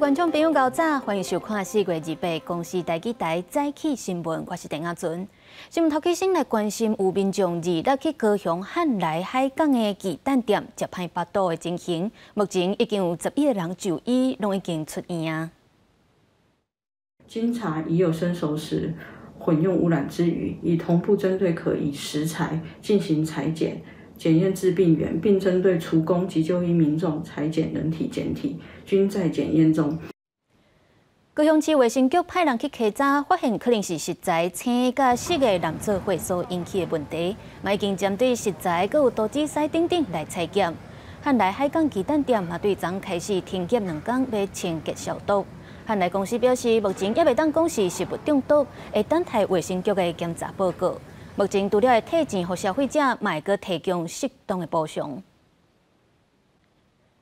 观众朋友，早早，欢迎收看4月28公视台记台早起新闻，我是陈雅纯。新闻头起先来关心有民众日去高雄汉来海港的鸡蛋店接派8度的情形，目前已经有11个人就医，拢已经出院啊。经查已有生熟食混用污染之余，已同步针对可疑食材进行采检。 检验致病源，并针对厨工及就医民众采检人体检体，均在检验中。高雄市卫生局派人去稽查，发现可能是食材青甲色的染做会所引起的问题，嘛已经针对食材佮有毒紫菜等等来采检。汉来海港鸡蛋店嘛对昨开始停业2天，要清洁消毒。汉来公司表示，目前也未当讲是食物中毒，会等待卫生局的检查报告。 目前除了会退钱给消费者，嘛会阁提供适当的补偿。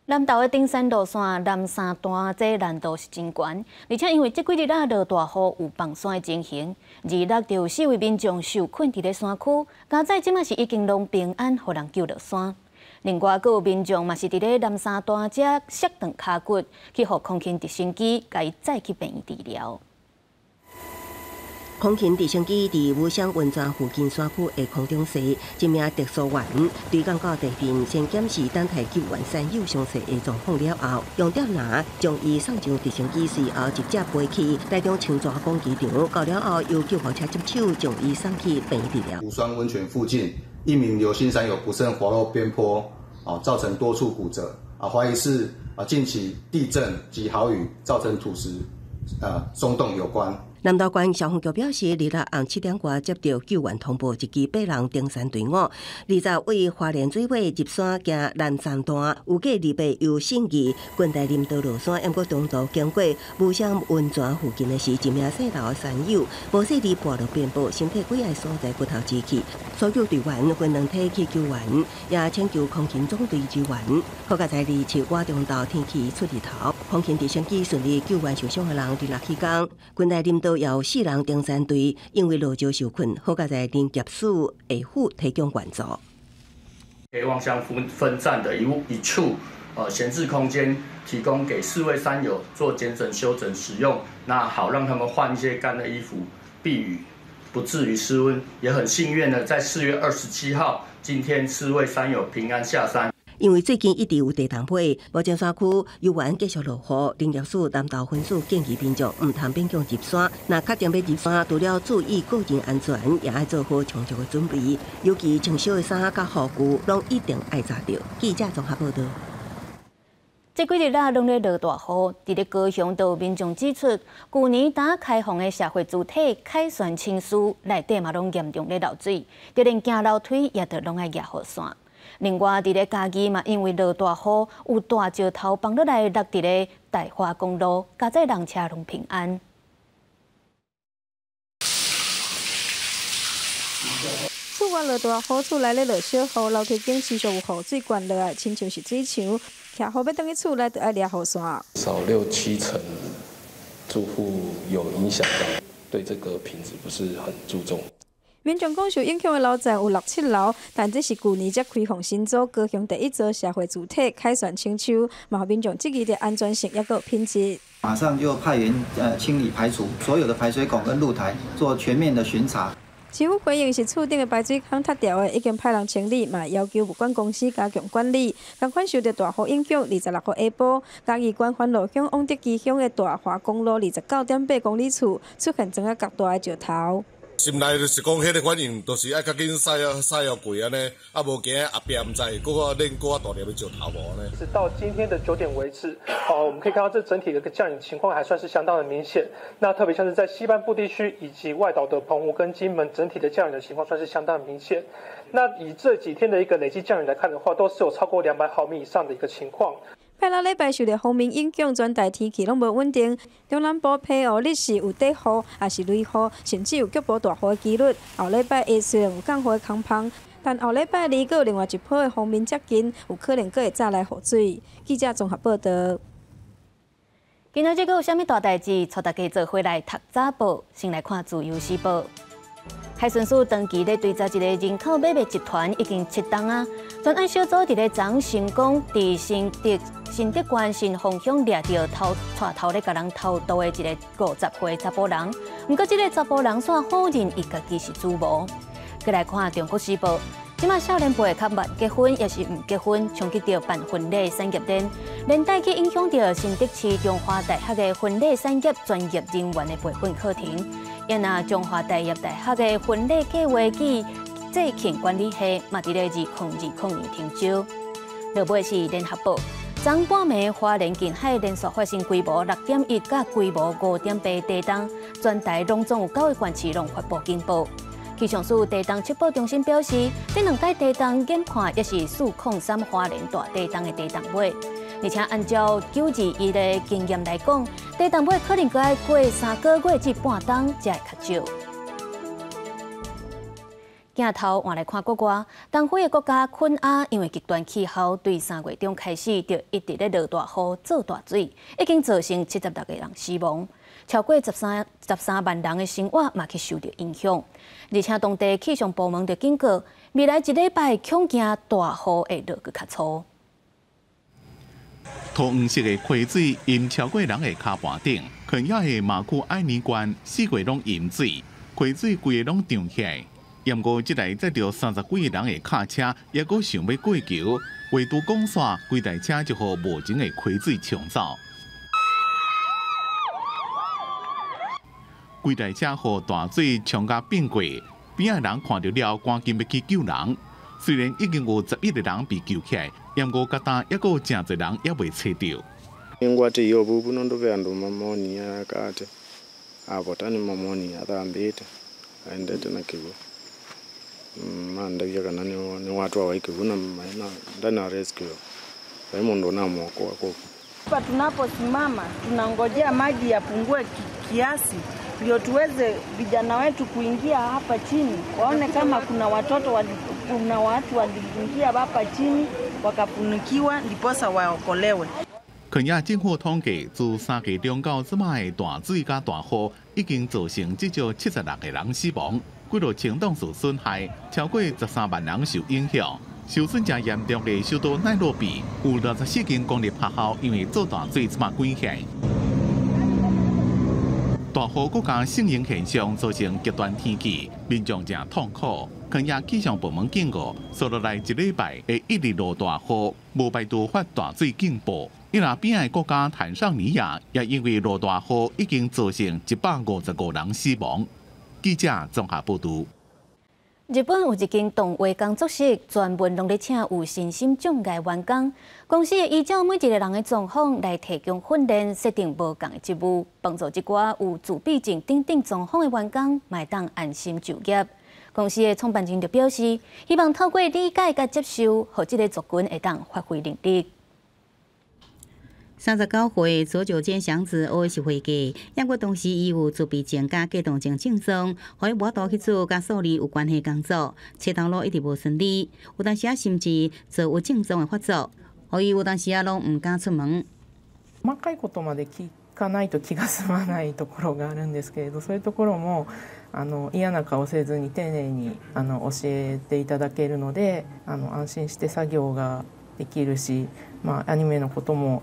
南投的登山路线南三段这难度是真悬，而且因为这几日落大雨有崩山的情形，2日就有4位民众受困伫咧山区，加在即马是已经拢平安，互人救落山。另外，阁有民众嘛是伫咧南三段遮摔断骹骨，去互空勤直升机，甲伊载去病院治疗。 空勤直升机伫武乡温泉附近山区的空中飞，一名特殊员对港到地面，先检视等待救援山友伤势的状况了后，用电拿将伊送上直升机，随后直接飞去台中青蛇公机场，到了后由救护车接手，将伊送去病院治疗。武双温泉附近，一名刘姓山友不慎滑落边坡，造成多处骨折，怀疑是近期地震及豪雨造成土石松动有关。 南投县消防局表示，日落暗7点外接到救援通报，一支8人登山队伍20为花莲水尾入山行南山段，有计2倍由信义滚台林道落山，不过中途经过武乡温泉附近的时，一名细老的山友无细地滑落边坡，身体几个所在骨头支起，所有队员分2体去救援，也请求空勤总队支援。好在在27月中昼天气出日头，空勤直升机顺利救援受伤的人，日落期间，滚台林道。 也有4人登山队因为落石受困，好在在林业署下府提供援助。北望乡分站的一处闲置空间，提供给4位山友做减整修整使用，那好让他们换一些干的衣服避雨，不至于失温。也很幸运的，在4月27号，今天4位山友平安下山。 因为最近一直有地震尾，目前山区游园继续落雨，林业署南投分署建议民众唔通勉强入山。那确定要入山，除了注意个人安全，也要做好充足的准备。尤其穿少的衫甲护具，拢一定爱扎着。记者综合报道。这几日拢咧落大雨，伫咧高雄都有民众指出，去年打开放的社会主体凯旋青书内底嘛拢严重咧漏水，就连行楼梯也都拢爱压雨伞。 另外，伫咧嘉义嘛，因为落大雨，有大石头放落来落伫咧大华公路，加载人车拢平安。厝外落大雨，厝内咧落小雨，楼梯间持续有雨水灌落来，亲像是水墙。徛雨要等去厝内，就爱抓雨伞。少6、7成住户有影响到，对这个品质不是很注重。 民众讲受影响的楼层有6、7楼，但这是去年才开放新组高雄第1座社会主体凯旋青丘，嘛互民众质疑的安全性也有品质。马上就派员清理排除所有的排水孔跟露台，做全面的巡查。市府回应是厝顶的排水孔塌掉的，已经派人清理，嘛要求物管公司加强管理。同款受到大雨影响，26号下晡，嘉义县环路乡往德基乡的大华公路29.8公里处出现整个较大的石头。 心内就是讲，迄个反应，就是爱较紧驶要过安尼，无惊后壁唔知，搁恁搁大粒的石头无呢？直到今天的9点为止，我们可以看到这整体的一个降雨情况还算是相当的明显。那特别像是在西半部地区以及外岛的澎湖跟金门，整体的降雨的情况算是相当的明显。那以这几天的一个累计降雨来看的话，都是有超过200毫米以上的一个情况。 拜六礼拜受到风面影响，全台天气拢无稳定。中南部偏雨日时有底雨，也是雷雨，甚至有局部大雨的几率。后礼拜一虽然有降雨的空旷，但后礼拜2个另外一波的风面接近，有可能阁会再来雨水。记者综合报道。今仔日阁有啥物大代志？带大家做回来读早报，先来看自由时报。海巡署长期咧对查一个人口买卖集团已经7档啊，专案小组伫咧昨成功伫新德县新方向掠到带头咧甲人偷渡的一个50岁查甫人，不过这个查甫人煞否认伊家己是主谋。再来看《中国时报》，即马少年辈较慢结婚，也是唔结婚，冲击到办婚礼产业链，连带去影响到新德市中华大学的婚礼产业专业人员的培训课程。因啊，中华大学大学的婚礼计划暨制庆管理系嘛，伫咧2020年停招。落尾是《联合报》。昨半暝，花莲近海连续发生规模6.1甲规模5.8地震，全台拢总有9个县市拢发布警报。气象署地震测报中心表示，这2届地震研判也是4.3花莲大地震的地震尾，而且按照921的经验来讲，地震尾可能搁要过3个月至半冬才会较少。镜头换来看国外，东非的国家昆阿因为极端气候，对3月中开始就一直咧落大雨、做大水，已经造成76个人死亡，超过13万人的生活嘛去受到影响。而且当地气象部门就警告，未来1礼拜恐惊大雨会落个较粗。土黄色的溪水淹超过人的脚盘顶，肯亚的马库埃尼关4月拢淹水，溪水规个拢涨起来。不过，即台载着30几个人的卡车，也阁想要过桥，围堵讲线，规台车就互无情的溪水冲走。规台车互大水冲甲变过，边仔人看到了，赶紧要去救人。虽然已经有11个人被救起来，不过甲单也阁有真侪人也未找到。Ingwati yo bubu nondo vyandu mamoni akate apo tani mamoni atambite aendete na kivu manda vyakana ni watu hawaikivuna maana ndani ya rescue haimo ndo na mwako wako. Hapa tunaposimama tunangojea maji yapungue kiasi ndio tuweze vijana wetu kuingia hapa chini, waone kama kuna watu waliingia hapa chini wakafunikiwa ndiposa waokolewe. 肯亚政府统计，自3月中到即卖的大水加大雨，已经造成至少76个人死亡，几落轻档受损害，超过13万人受影响。受损正严重的首都奈罗比，有64间公立学校因为做大水即卖关起来。大雨搁加性影现象，造成极端天气，民众正痛苦。肯亚气象部门警告，接落来1礼拜会一直落大雨，无排除发大水警报。 伊拉边的国家坦桑尼亚也因为落大雨，已经造成155人死亡。记者综合报道。日本有一间动画工作室，专门拢咧请有身心障碍员工。公司会依照每一个人的状况来提供训练，设定无同的职务，帮助一寡有自闭症等等状况的员工，卖当安心就业。公司的创办人就表示，希望透过理解甲接受，让这个族群会当发挥能力。 39岁左久间祥子学的是会计，不过当时伊有自闭症加过动症症状，互伊无多去做甲数字有关系工作，车头路一直无顺利，有当时甚至做有症状的发作，互伊有当时拢唔敢出門。細かいことまで聞かないと気が済まないところがあるんですけれど、そういうところも嫌な顔せずに丁寧に教えていただけるので、安心して作業ができるし、アニメのことも。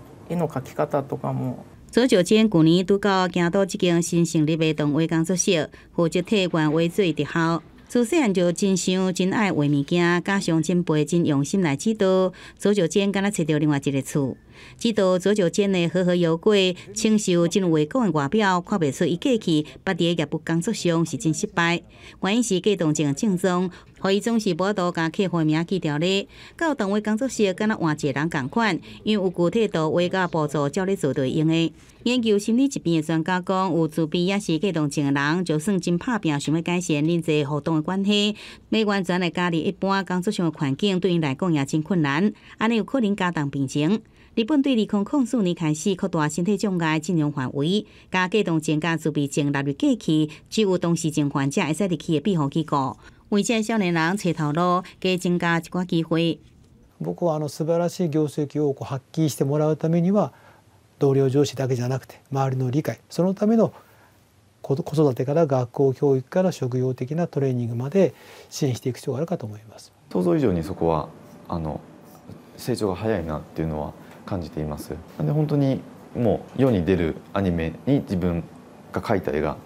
左久间去年拄到京都这间新成立的动画工作室，负责替员画水特效。自细汉就真想真爱画物件，加上前辈真用心来指导，左久间敢若找到另外一个厝。指导左久间的和有贵，承受真有话讲的外表，看袂出伊过去捌伫业务工作上是真失败。原因是过动症症状。 互伊总是无多甲客户名记条咧，到动画工作室敢若换一个人共款，因为有具体图画甲步骤照咧做就会用诶。研究心理疾病的专家讲，有自闭也是过动症的人，就算真拍拼想要改善人际互动的关系，要完全来加入一般工作上的环境，对因来讲也真困难。安尼有可能加重病情。日本对2004年开始扩大身体障碍尽量范围，甲过动症甲自闭症纳入计去，只有同时症患者会使入去的庇护机构。 为这少年人找头路，加增加一寡机会。僕は素晴らしい業績を発揮してもらうためには同僚上司だけじゃなくて周りの理解、そのための子育てから学校教育から職業的なトレーニングまで支援していく必要があるかと思います。想像以上にそこは成長が早いなっていうのは感じています。で本当にもう世に出るアニメに自分が描いた絵が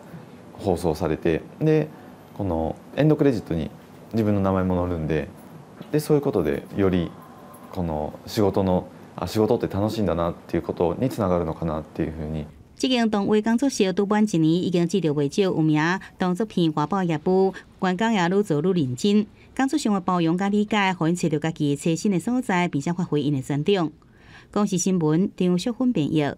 放送されて、でこのエンドクレジットに自分の名前も載るんで、そういうことでよりこの仕事って楽しいんだなっていうことにつながるのかなっていうふうに。这间动画工作室拄满1年，已经制作未少有名动作片外包业务，员工也愈做愈认真。工作上的包容甲理解，互因找到家己切身的所在，并且发挥因的专长。公视新闻张淑芬编译。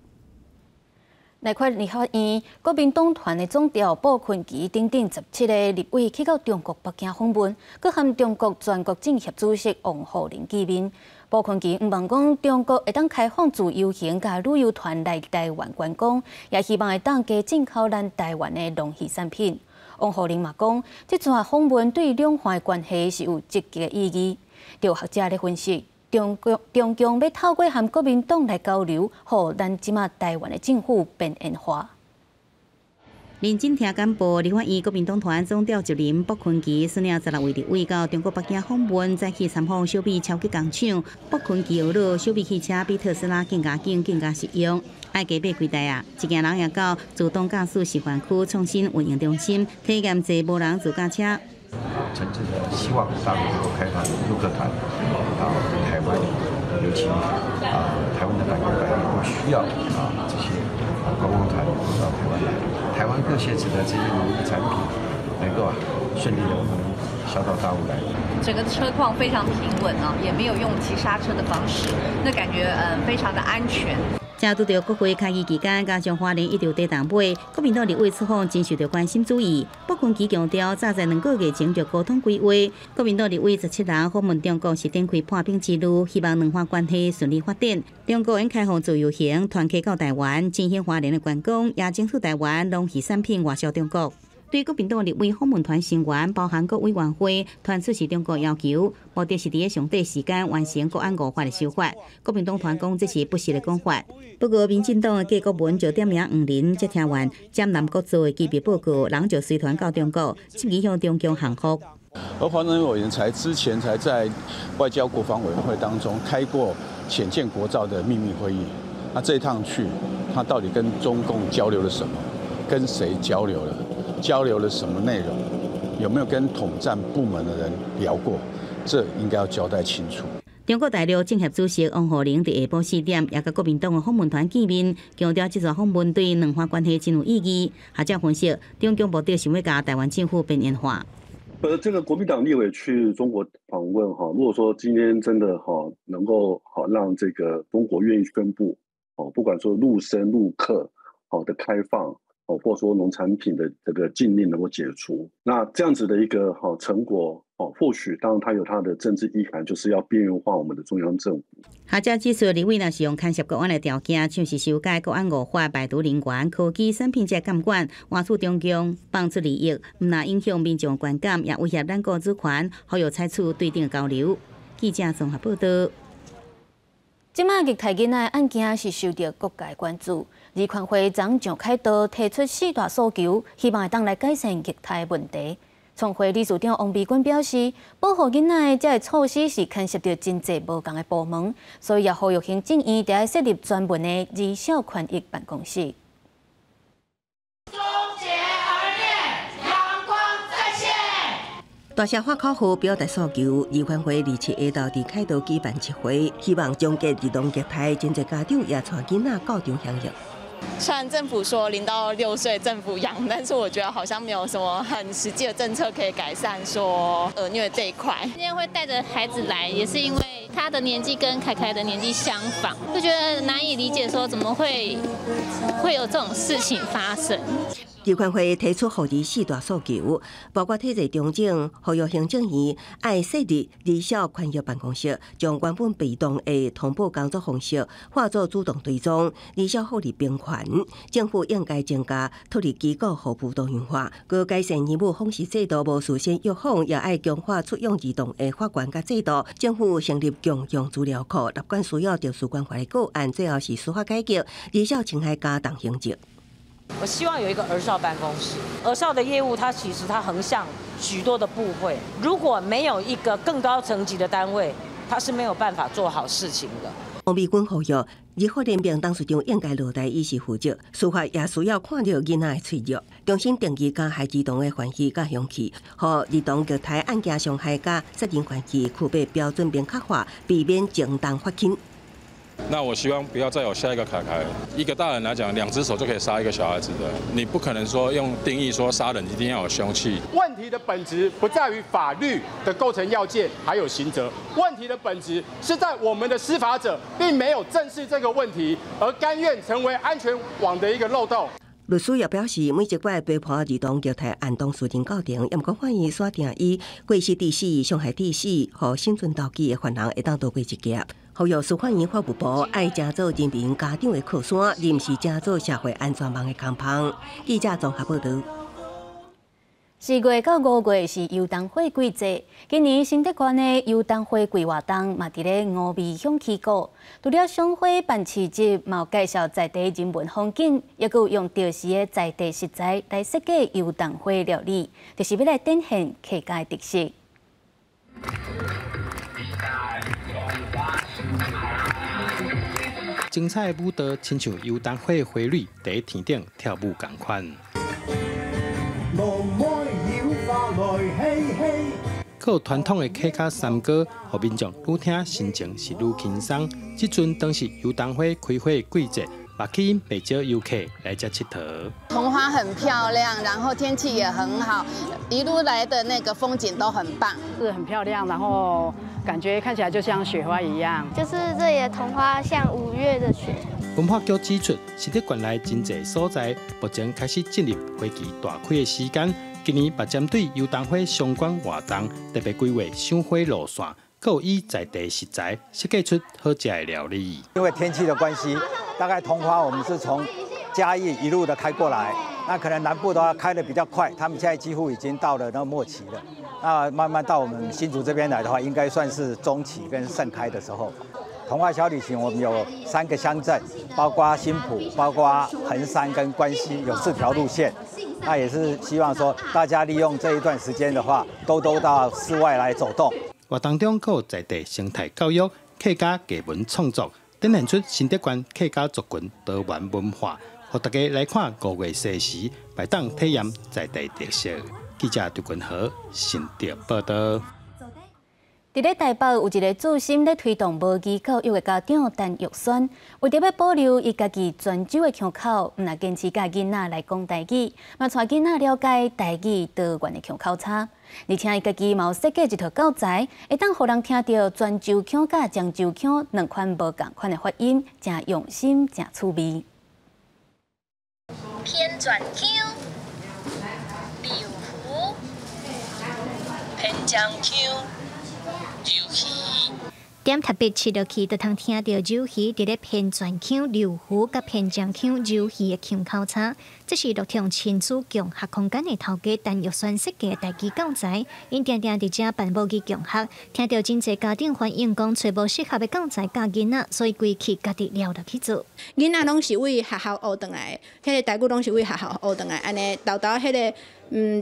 内块立法院国民党团的总调鲍坤基等等17个立委去到中国北京访问，佮和中国全国政协主席王沪宁见面。鲍坤基毋望讲中国会当开放自由行甲旅游团来台湾观光，也希望会当加进口咱台湾的农渔产品。王沪宁嘛讲，这次访问对两岸关系是有积极的意义。有学者咧分析，中共要透过和国民党来交流，互咱即马台湾的政府变演化。认真听简报，立法院国民党团总调集人鲍坤基率领16位立委到中国北京访问，再去参访小米超级工厂。鲍坤基学了小米汽车比特斯拉更加紧、更加实用，爱加买几台啊！一行人也到自动驾驶示范区创新运营中心体验坐无人自驾车。诚挚的希望大陆能够开放陆客团到台湾，尤其台湾的百年百业都需要这些观光团到台湾来。台湾各县市的这些农渔产品能够顺利的销到大陆来。整个车况非常平稳也没有用急刹车的方式，那感觉非常的安全。正拄到国会开议期间，加上花莲一条地动尾，国民党立委出访真受到关心注意。鲍坤基强调，早在2个月前就沟通规划，国民党立委17人访问中国是展开破冰之路，希望两岸关系顺利发展。中国应开放自由行，团客到台湾进行花莲的观光，也争取台湾农渔产品外销中国。对国民党立委访问团成员，包含各委员会团出席中国要求，目的是伫上短时间完成国安5法的修法。国民党团讲这是不实的讲法。不过，民进党的郭国文就点名黄仁接听完占南国做的机密报告，人就随团到中国，积极向中共降服。而黄仁委员之前才在外交国防委员会当中开过浅见国造的秘密会议。那这一趟去，他到底跟中共交流了什么？跟谁交流了？交流了什么内容？有没有跟统战部门的人聊过？这应该要交代清楚。中国大陆政协主席王沪宁伫下晡4点也甲国民党的访问团见面，强调这次访问对两岸关系真有意义。学者分析，中共目的想要甲台湾政府边缘化。这个国民党立委去中国访问如果说今天真的能够让这个中国愿意宣布不管说陆生陆客的开放或者说农产品的这个禁令能够解除，那这样子的一个成果或许当然它有它的政治意涵，就是要边缘化我们的中央政府。学者指出，立委若是用牵涉国安的条件，像是修改国安5法、排除人员、科技产品这监管，换取中共放出利益，唔那影响民众观感，也威胁咱国主权，好有采取对等的交流。记者综合报道。即马虐待囡仔的案件是受到各界关注。立权会长蒋凯道提出4大诉求，希望会当来改善虐待问题。创会理事长王美君表示，保护囡仔的这个措施是牵涉到真济无同的部门，所以也呼吁行政院得要设立专门的儿少权益办公室。大社法口号表达诉求，立权会27下昼伫凯道举办一回，希望终结儿童虐待，真侪家长也带囡仔到场响应。虽然政府说0到6岁政府养，但是我觉得好像没有什么很实际的政策可以改善说虐这一块。今天会带着孩子来，也是因为他的年纪跟凯凯的年纪相仿，就觉得难以理解说怎么会有这种事情发生。立权会提出护儿4大诉求，包括体制调整，呼吁行政院爱设立儿少权益办公室，将原本被动的通报工作方式化作主动追踪儿少福利平权。政府应该增加托儿机构服务多元化，佮改善义务访视制度，无事先约访，也爱强化出养儿童的法官甲制度。政府成立共用资料库，立管需要特殊关怀的个案，最后是司法解决儿少侵害家庭刑责。我希望有一个儿少办公室，儿少的业务它其实它横向许多的部会，如果没有一个更高层级的单位，它是没有办法做好事情的。王美君呼吁，立法联盟董事长应该落台以示负责，司法也需要看到囡仔的脆弱，重新定义加害儿童的犯罪甲凶器，和儿童虐待案件伤害甲杀人犯罪区别标准明确化，避免正当罚轻。那我希望不要再有下一个凯凯了。一个大人来讲，2只手就可以杀一个小孩子的，你不可能说用定义说杀人一定要有凶器。问题的本质不在于法律的构成要件，还有刑责。问题的本质是在我们的司法者并没有正视这个问题，而甘愿成为安全网的一个漏洞。律师也表示，每一摆被判儿童虐待案当事人到庭，也毋过欢迎锁定以过失致死、伤害致死和生存投机的犯人会当逃过一劫。呼吁司法院法务部爱加做人民家长的靠山，临时加做社会安全网的扛棒。记者综合报道。4月到5月是游冬花季节，今年新德县的游冬花季活动嘛，伫咧峨眉乡起过。除了赏花办市集，嘛有介绍在地人文风景，也有用着时的在地食材来设计游冬花料理，就是要来展现客家的特色。精彩的舞蹈，亲像游冬花花蕊在天顶跳舞同款。靠传统的客家山歌，互民众愈听心情是愈轻松。即阵当是游冬花开花季节，也吸引不少游客来这佚佗。桐花很漂亮，然后天气也很好，一路来的那个风景都很棒，是很漂亮，然后感觉看起来就像雪花一样。就是这里的桐花像5月的雪。文化局指出，新德县内真侪所在目前开始进入花期大开的时间。今年也针对游冬花相关活动，特别规划赏花路线，有以在地食材设计出好食的料理。因为天气的关系，大概桐花我们是从嘉义一路的开过来，那可能南部的话开得比较快，他们现在几乎已经到了那末期了。那慢慢到我们新竹这边来的话，应该算是中期跟盛开的时候。桐花小旅行，我们有3个乡镇，包括新埔、包括横山跟关西，有4条路线。那也是希望说，大家利用这一段时间的话，都到室外来走动。活动中有在地生态教育、客家艺文创作，展现出新德县客家族群多元文化，让大家来看5月4时，来当体验在地特色。记者杜君豪新德报道。伫咧台北有一个注心咧推动无语教育的家长陈玉轩，为着要保留伊家己泉州的腔口，毋若坚持教囡仔来讲台语，嘛带囡仔了解台语多元的腔口差。而且伊家己嘛有设计一套教材，会当互人听到泉州腔甲漳州腔2款无共款的发音，真用心，真趣味。偏转腔、柳湖、偏漳腔。点特别吃落去，就通听到鳶鱼伫咧偏泉腔、柳湖甲偏漳腔鳶鱼的腔口差。这是乐天亲子共学空间的头家陈玉轩设计的台语教材，因定定伫遮办母语共学，听到真侪家长反映讲找无适合的教材教囡仔，所以规气家己了落去做。囡仔拢是为学校学转来，迄个台语拢是为学校学转来，安尼豆迄个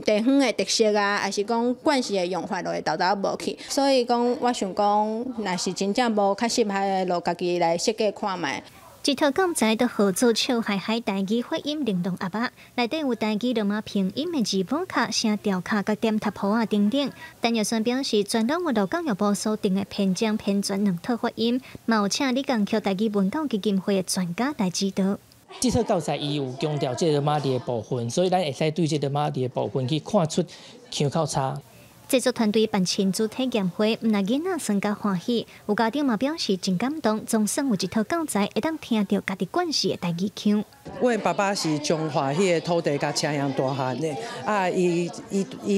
地方的特色啊，还是讲惯势的用法，就会豆无去。所以讲，我想讲，若是真正无较适合的，就家己来设计看卖。一套教材都合作笑嗨嗨台语发音灵动阿爸，内底有台语罗马拼音的字母卡、声调卡、甲点读谱啊等等。陈玉轩表示，传统教育部所定的偏漳偏泉2套发音，嘛有请李港区台语文教基金会的专家来指导。这套教材伊有强调这个马蹄的部分，所以咱会使对这个马蹄的部分去看出腔口差。制作团队办亲子体验会，毋但囡仔生甲欢喜，有家长嘛表示真感动，总算有一套教材会当听到家己惯势的台语腔。阮爸爸是中华迄个土地甲车样大汉的，啊，伊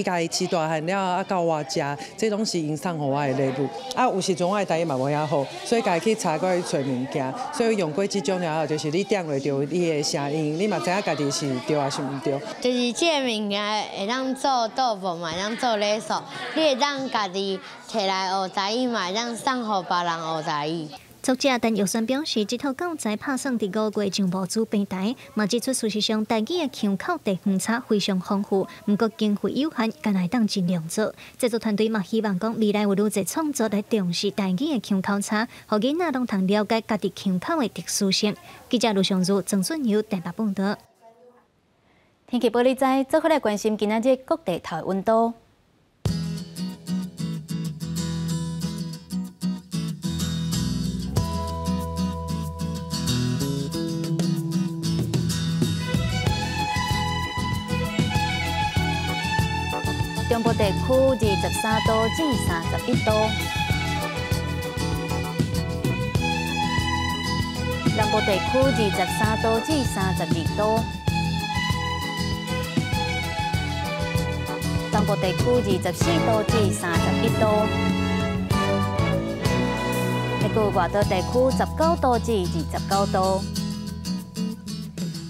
家己饲大汉了，啊，教我食，这拢是因送互我的礼物。啊，有时阵我的台语嘛无遐好，所以家己去查过去找物件，所以用过这种了后，就是你点落着你的声音，你嘛知影家己是对还是毋对。就是这物件会当做豆腐嘛，会当做礼数，你会当家己摕来学台语嘛，会当送互别人学台语。作者陈玉酸表示，这套教材拍算伫5月上无主平台，嘛指出事实上台语的腔口地方差非常丰富，不过经费有限，敢来当尽量做。制作团队嘛希望讲未来有愈侪创作来重视台语的腔口差，互囡仔拢通了解家己腔口的特殊性。记者卢尚如、郑顺友台北报道。天气报你知，做伙来关心今仔日各地头的温度。中部地区23度至31度，南部地区23度至32度，东部地区24度至31度，还有外岛地区19度至29度。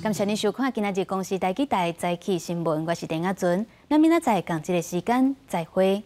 感谢您收看今仔日公视台记台早起新闻，我是陈雅纯，咱明仔载同一个时间再会。